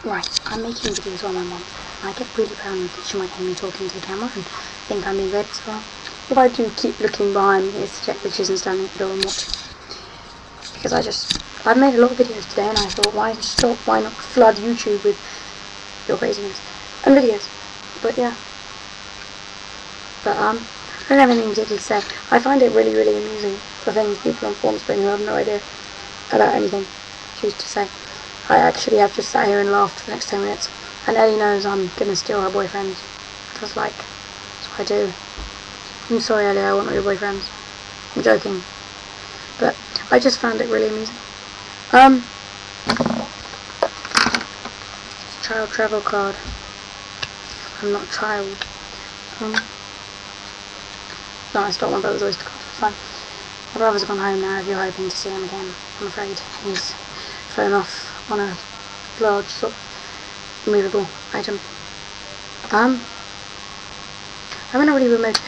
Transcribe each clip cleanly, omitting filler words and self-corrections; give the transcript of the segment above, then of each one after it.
Right, I'm making videos with my mum, and I get really paranoid that she might hear me talking to the camera and think I'm being good, so if I do keep looking behind me, it's to check that she isn't standing at the door and watching. Because I've made a lot of videos today, and I thought, why stop, why not flood YouTube with your craziness and videos? But yeah. But I don't have anything particularly to say. I find it really, really amusing, the things people on forums bring who have no idea about anything choose to say. I actually have just sat here and laughed for the next 10 minutes, and Ellie knows I'm gonna steal her boyfriends. That's what I do. I'm sorry, Ellie, I want all your boyfriends. I'm joking. But I just found it really amusing. Child travel card. I'm not a child. No, I stole my brother's Oyster card. It's fine. My brother's gone home now. If you're hoping to see him again, I'm afraid he's flown off on a large sort of movable item. I'm in a really remote.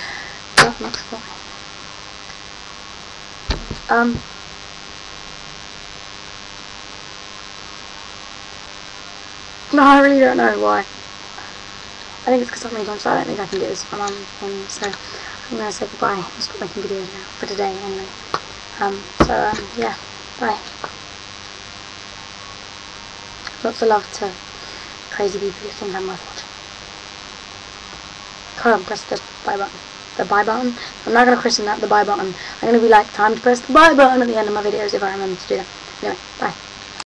No, I really don't know why. I think it's because I'm really on, so I don't think I can do this for my mum thing, so I'm going to say goodbye and stop making videos now, for today anyway. Yeah, bye. Lots of love to crazy people who think I'm worth watching. Come on, press the buy button. The buy button? I'm not going to christen that the buy button. I'm going to be like, time to press the buy button at the end of my videos if I remember to do that. Anyway, bye.